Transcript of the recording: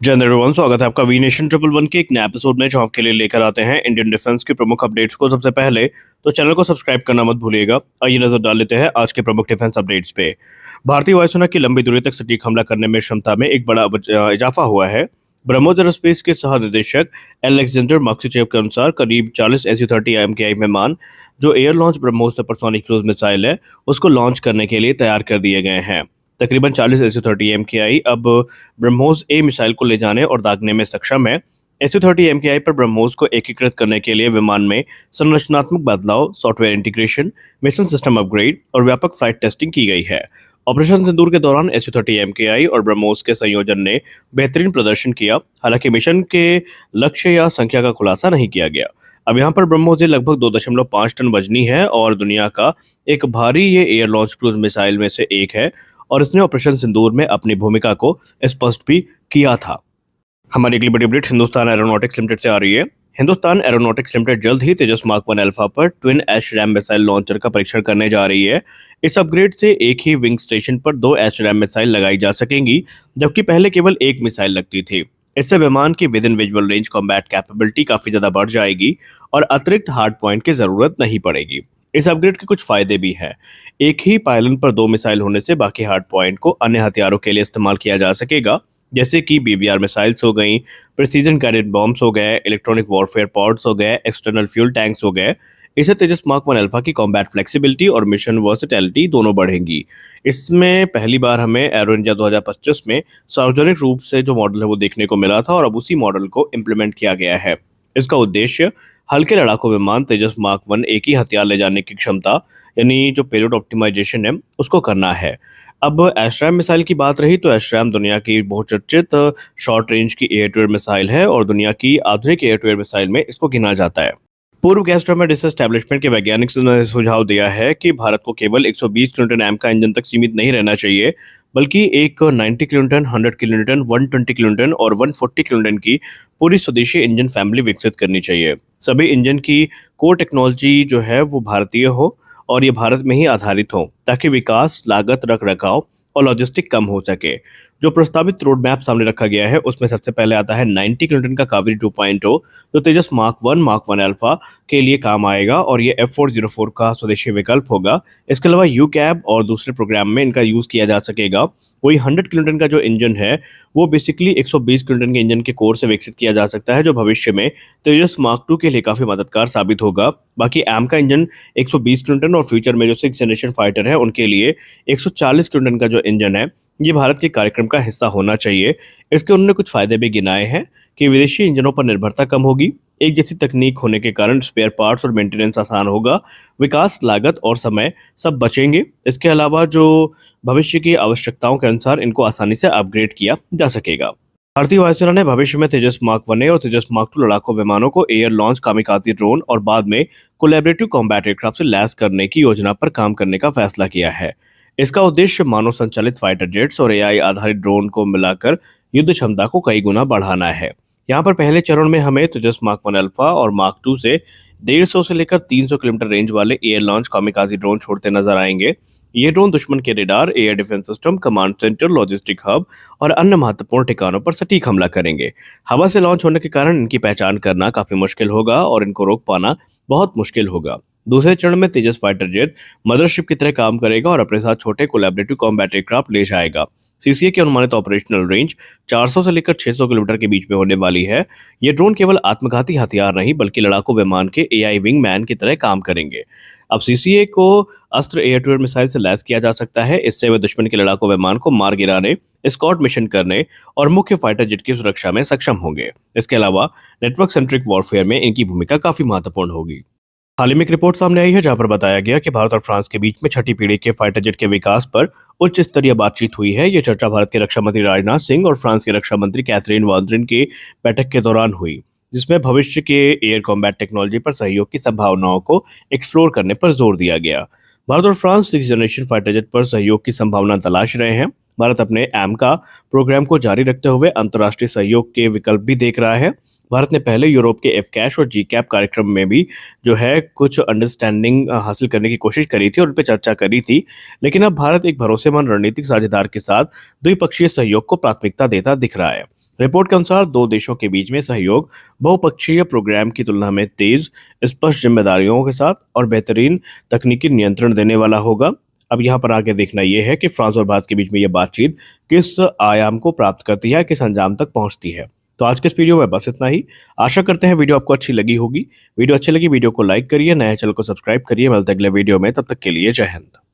जय हिंद एवरीवन, स्वागत है आपका वी नेशन ट्रिपल वन के एक नए एपिसोड में, जो आपके लिए लेकर आते हैं इंडियन डिफेंस की प्रमुख अपडेट्स को। सबसे पहले तो चैनल को सब्सक्राइब करना मत भूलिएगा। आइए नजर डाल लेते हैं आज के प्रमुख डिफेंस अपडेट्स पे। भारतीय वायुसेना की लंबी दूरी तक सटीक हमला करने में क्षमता में एक बड़ा इजाफा हुआ है। ब्रह्मोस एरोस्पेस के सह निदेशक एलेक्जेंडर माक्सीचेव के अनुसार करीब 40 SU-30 IMKI विमान, जो air launch BrahMos supersonic cruise missile है, उसको लॉन्च करने के लिए तैयार कर दिए गए हैं। तकरीबन 40 SU-30 MKI अब ब्रह्मोस ए मिसाइल को ले जाने और दागने में सक्षम है। SU-30 MKI पर ब्रह्मोस को एकीकृत करने के लिए विमान में संरचनात्मक बदलाव, software integration, mission system upgrade और व्यापक फ्लाइट टेस्टिंग की गई है। ऑपरेशन सिंदूर के दौरान SU-30 MKI और ब्रह्मोस के संयोजन ने बेहतरीन प्रदर्शन किया। हालांकि मिशन के लक्ष्य या संख्या का खुलासा नहीं किया गया। अब यहाँ पर ब्रह्मोस लगभग 2.5 टन वजनी है और दुनिया का एक भारी ये एयर लॉन्च क्रूज मिसाइल में से एक है, और इसने ऑपरेशन सिंदूर में अपनी भूमिका को स्पष्ट भी किया था। हमारी अगली बड़ी अपडेट हिंदुस्तान एरोनॉटिक्स लिमिटेड से आ रही है। हिंदुस्तान एरोनॉटिक्स लिमिटेड जल्द ही तेजस मार्क 1 अल्फा पर ट्विन एशरैम मिसाइल लॉन्चर का परीक्षण करने जा रही है। इस अपग्रेड से एक ही विंग स्टेशन पर 2 एशरैम मिसाइल लगाई जा सकेंगी, जबकि पहले केवल एक मिसाइल लगती थी। इससे विमान की with in visual range combat capability काफी ज्यादा बढ़ जाएगी और अतिरिक्त हार्ड पॉइंट की जरूरत नहीं पड़ेगी। इस अपग्रेड के कुछ फायदे भी हैं। एक ही पायलन पर 2 मिसाइल होने से बाकी हार्ड पॉइंट को अन्य हथियारों के लिए इस्तेमाल किया जा सकेगा, जैसे कि BVR मिसाइल्स हो गई, प्रिसीजन गाइडेड बॉम्ब्स हो गए, इलेक्ट्रॉनिक वॉरफेयर पॉड्स हो गए, एक्सटर्नल फ्यूल टैंक्स हो गए। इससे तेजस मार्क 1 अल्फा की कॉम्बैट फ्लेक्सिबिलिटी और मिशन वर्सेटैलिटी दोनों बढ़ेंगी। इसमें पहली बार हमें एरो इंडिया 2025 में सार्वजनिक रूप से जो मॉडल है वो देखने को मिला था, और अब उसी मॉडल को इम्प्लीमेंट किया गया है। इसका उद्देश्य हल्के लड़ाकू विमान तेजस मार्क 1 एक ही हथियार ले जाने की क्षमता, यानी जो पेलोड ऑप्टिमाइजेशन है, उसको करना है। अब एशरैम मिसाइल की बात रही तो एशरैम दुनिया की बहुचर्चित शॉर्ट रेंज की एयर टू एयर मिसाइल है और दुनिया की आधुनिक एयर टू एयर मिसाइल में इसको गिना जाता है। पूर्व गैस्ट्रोमेट रिसर्च एस्टैब्लिशमेंट के वैज्ञानिक ने सुझाव दिया है कि भारत को केवल 120 किलोन्यूटन एम का इंजन तक सीमित नहीं रहना चाहिए, बल्कि एक 90 किलोन्यूटन, 100 किलोन्यूटन, 120 किलोन्यूटन और 140 किलोन्यूटन की पूरी स्वदेशी इंजन फैमिली विकसित करनी चाहिए। सभी इंजन की कोर टेक्नोलॉजी जो है वो भारतीय हो और ये भारत में ही आधारित हो, ताकि विकास, लागत, रखरखाव और लॉजिस्टिक कम हो सके। जो प्रस्तावित रोड मैप सामने रखा गया है उसमें सबसे पहले आता है 90 किलोन्यूटन का कावेरी 2.0, जो तेजस मार्क 1 अल्फा के लिए काम आएगा और ये F404 का स्वदेशी विकल्प होगा। इसके अलावा UCAV और दूसरे प्रोग्राम में इनका यूज किया जा सकेगा। वही 100 किलोन्यूटन का जो इंजन है वो बेसिकली 120 किलोन्यूटन के इंजन के कोर से विकसित किया जा सकता है, जो भविष्य में तेजस मार्क 2 के लिए काफी मददगार साबित होगा। बाकी एम का इंजन 120 किलोन्यूटन और फ्यूचर में जो 6th जनरेशन फाइटर है उनके लिए 140 किलोन्यूटन का जो इंजन है, ये भारत के कार्यक्रम का हिस्सा होना चाहिए। इसके उन्होंने कुछ फायदे भी गिनाए हैं कि विदेशी इंजनों पर निर्भरता कम होगी, एक जैसी तकनीक होने के कारण स्पेयर पार्ट्स और मेंटेनेंस आसान होगा, विकास, लागत और समय सब बचेंगे। इसके अलावा जो भविष्य की आवश्यकताओं के अनुसार इनको आसानी से अपग्रेड किया जा सकेगा। भारतीय वायुसेना ने भविष्य में तेजस मार्क 1 और तेजस मार्क 2 लड़ाकू विमानों को एयर लॉन्च, कामिकाजी ड्रोन और बाद में कोलैबोरेटिव कॉम्बैट एयरक्राफ्ट से लैस करने की योजना पर काम करने का फैसला किया है। इसका उद्देश्य मानव संचालित फाइटर जेट्स और AI आधारित ड्रोन को मिलाकर युद्ध क्षमता को कई गुना बढ़ाना है। यहाँ पर पहले चरण में हमें तेजस मार्क 1 अल्फा और मार्क 2 से 150 से लेकर 300 किलोमीटर रेंज वाले एयर लॉन्च कामिकाजी ड्रोन छोड़ते नजर आएंगे। ये ड्रोन दुश्मन के radar, air defence system, command centre, logistic hub और अन्य महत्वपूर्ण ठिकानों पर सटीक हमला करेंगे। हवा से लॉन्च होने के कारण इनकी पहचान करना काफी मुश्किल होगा और इनको रोक पाना बहुत मुश्किल होगा। दूसरे चरण में तेजस फाइटर जेट मदरशिप की तरह काम करेगा और अपने साथ छोटे कोलैबोरेटिव कॉम्बैट एयरक्राफ्ट ले जाएगा। CCA की अनुमानित ऑपरेशनल रेंज 400 से लेकर 600 किलोमीटर के बीच में होने वाली है। ये ड्रोन केवल आत्मघाती हथियार नहीं, बल्कि लड़ाकू विमान के AI विंग मैन की तरह काम करेंगे। अब CCA को अस्त्र एयर टू एयर मिसाइल से लैस किया जा सकता है। इससे वे दुश्मन के लड़ाकू विमान को मार गिराने, स्कॉट मिशन करने और मुख्य फाइटर जेट की सुरक्षा में सक्षम होंगे। इसके अलावा नेटवर्क सेंट्रिक वॉरफेयर में इनकी भूमिका काफी महत्वपूर्ण होगी। हाल ही में एक रिपोर्ट सामने आई है जहां पर बताया गया कि भारत और फ्रांस के बीच में छठी पीढ़ी के फाइटर जेट के विकास पर उच्च स्तरीय बातचीत हुई है। ये चर्चा भारत के रक्षा मंत्री राजनाथ सिंह और फ्रांस के रक्षा मंत्री कैथरीन वाल्ड्रिन की बैठक के दौरान हुई, जिसमें भविष्य के एयर कॉम्बैट टेक्नोलॉजी पर सहयोग की संभावनाओं को एक्सप्लोर करने पर जोर दिया गया। भारत और France 6th generation fighter jet पर सहयोग की संभावना तलाश रहे हैं। भारत अपने एमका प्रोग्राम को जारी रखते हुए अंतर्राष्ट्रीय सहयोग के विकल्प भी देख रहा है। भारत ने पहले यूरोप के FCAS और GCAP कार्यक्रम में भी जो है कुछ अंडरस्टैंडिंग हासिल करने की कोशिश करी थी और उन पर चर्चा करी थी, लेकिन अब भारत एक भरोसेमंद रणनीतिक साझेदार के साथ द्विपक्षीय सहयोग को प्राथमिकता देता दिख रहा है। रिपोर्ट के अनुसार दो देशों के बीच में सहयोग बहुपक्षीय प्रोग्राम की तुलना में तेज, स्पष्ट जिम्मेदारियों के साथ और बेहतरीन तकनीकी नियंत्रण देने वाला होगा। अब यहाँ पर आगे देखना यह है कि फ्रांस और भारत के बीच में यह बातचीत किस आयाम को प्राप्त करती है, किस अंजाम तक पहुंचती है। तो आज के इस वीडियो में बस इतना ही। आशा करते हैं वीडियो आपको अच्छी लगी होगी। वीडियो अच्छी लगी वीडियो को लाइक करिए, नए चैनल को सब्सक्राइब करिए। मिलते हैं अगले वीडियो में, तब तक के लिए जय हिंद।